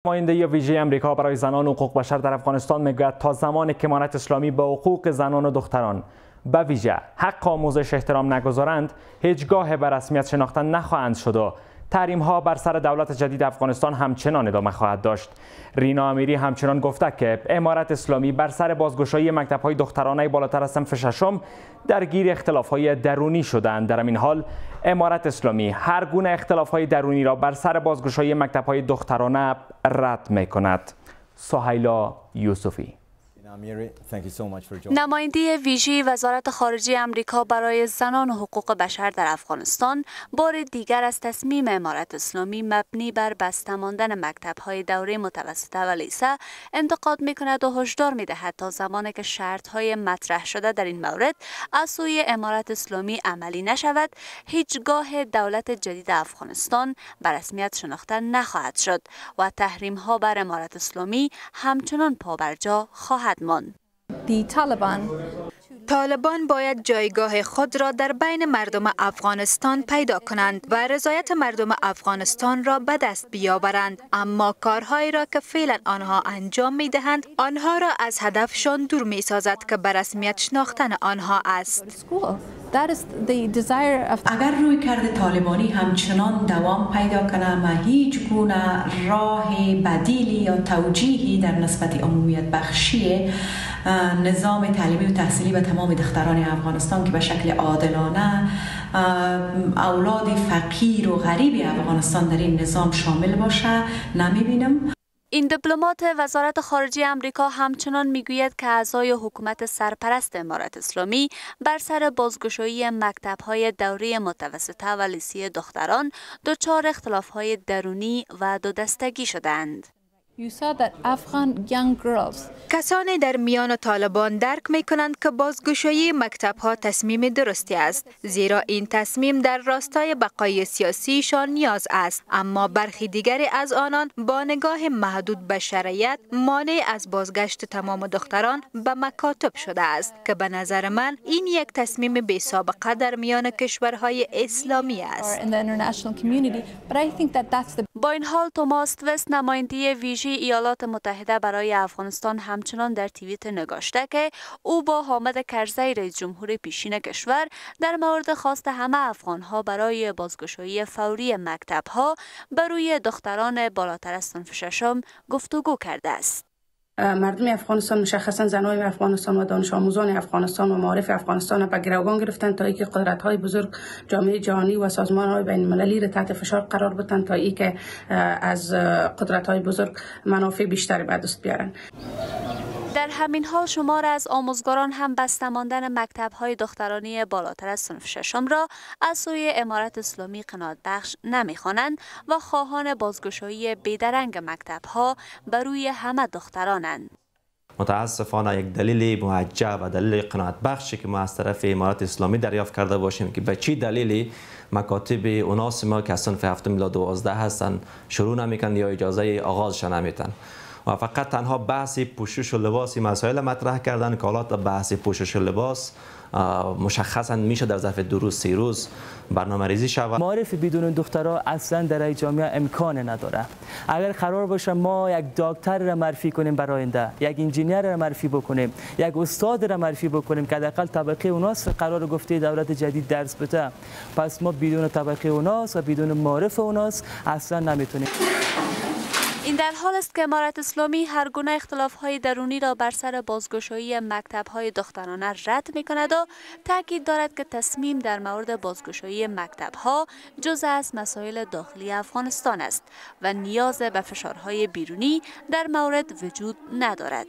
نماینده ویژه امریکا برای زنان و حقوق بشر در افغانستان میگوید تا زمانی که امارت اسلامی به حقوق زنان و دختران به ویژه حق آموزش احترام نگذارند، هیچگاه به رسمیت شناخته نخواهند شد و تحریم ها بر سر دولت جدید افغانستان همچنان ادامه خواهد داشت. رینا امیری همچنان گفته که امارت اسلامی بر سر بازگشایی مکتب های دخترانه بالاتر از صنف ششم درگیر اختلاف های درونی شدند. در این حال امارت اسلامی هر گونه اختلاف های درونی را بر سر بازگشایی مکتب های دخترانه رد می کند. سهیلا یوسفی. نماینده ویژه وزارت خارجه آمریکا برای زنان و حقوق بشر در افغانستان بار دیگر از تصمیم امارت اسلامی مبنی بر بسته ماندن مکتب‌های دوره متوسطه و لیسه انتقاد می‌کند و هشدار می‌دهد تا زمانی که شرط‌های مطرح شده در این مورد از سوی امارت اسلامی عملی نشود، هیچگاه دولت جدید افغانستان به رسمیت شناخته نخواهد شد و تحریم‌ها بر امارت اسلامی همچنان پابرجا خواهد ماند. طالبان باید جایگاه خود را در بین مردم افغانستان پیدا کنند و رضایت مردم افغانستان را به دست بیاورند، اما کارهایی را که فعلا آنها انجام می دهند آنها را از هدفشان دور می سازد که به رسمیت شناختن آنها است. اگر روی کرده طالبانی همچنان دوام پیدا کنه و هیچ گونه راه بدیلی یا توجیهی در نسبت عمومیت بخشی نظام تعلیمی و تحصیلی به تمام دختران افغانستان که به شکل عادلانه اولاد فقیر و غریب افغانستان در این نظام شامل باشه نمیبینم. این دیپلمات وزارت خارجه آمریکا همچنان میگوید که اعضای حکومت سرپرست امارت اسلامی بر سر بازگشایی مکتب‌های دوره متوسطه و لیسه دختران دچار اختلاف‌های درونی و دو دستگی شدند. کسانی در میان طالبان درک می کنند که بازگشایی مکتب ها تصمیم درستی است، زیرا این تصمیم در راستای بقای سیاسیشان نیاز است، اما برخی دیگری از آنان با نگاه محدود به شرایط مانع از بازگشت تمام دختران به مکاتب شده است که به نظر من این یک تصمیم بی سابقه در میان کشورهای اسلامی است. با این حال توماس وست نماینده ویژه ایالات متحده برای افغانستان همچنان در توییتر نگاشته که او با حامد کرزی رئیس جمهور پیشین کشور در مورد خواست همه افغانها برای بازگشایی فوری مکتب‌ها بر روی دختران بالاتر از صنف ششم گفتگو کرده است. مردم افغانستان مشخصا زنای افغانستان و دانش آموزان افغانستان و معارف افغانستان به گروگان گرفتند تا اینکه قدرت‌های بزرگ جامعه جهانی و سازمان‌های بین‌المللی را تحت فشار قرار بدن تا اینکه از قدرت‌های بزرگ منافع بیشتری به دست بیارن. در همین حال شمار از آموزگاران هم بسته ماندن مکتب‌های دخترانی بالاتر از صنف ششم را از سوی امارت اسلامی قناعت بخش نمی‌خوانند و خواهان بازگشایی بیدرنگ مکتب‌ها بر روی همه دخترانند. متاسفانه یک دلیل موجه و دلیل قناعت بخشی که ما از طرف امارت اسلامی دریافت کرده باشیم که به چی دلیلی مکاتب اوناس ما که از صنف 7 الی 12 هستند شروع نمیکنند یا اجازه آغازش نمیتن و فقط تنها بحث پوشش و لباس مسائل مطرح کردن که حالا بحث پوشش و لباس مشخصا میشه در ظرف 2 روز 3 روز برنامه ریزی شود. معارف بدون دخترها اصلا در جامعه امکان نداره. اگر قرار باشه ما یک دکتر را معرفی کنیم برای آینده، یک انجینیر را معرفی بکنیم، یک استاد را معرفی بکنیم که حداقل طبقه اوناس قرار گفته دولت جدید درس بده، پس ما بدون طبقه اوناس و بدون معارف اوناس اصلا نمیتونیم. این در حال است که امارت اسلامی هر گونه اختلاف‌های درونی را بر سر بازگشایی مکتب‌های دخترانه رد می‌کند و تاکید دارد که تصمیم در مورد بازگشایی مکتب‌ها جزء از مسائل داخلی افغانستان است و نیاز به فشارهای بیرونی در مورد وجود ندارد.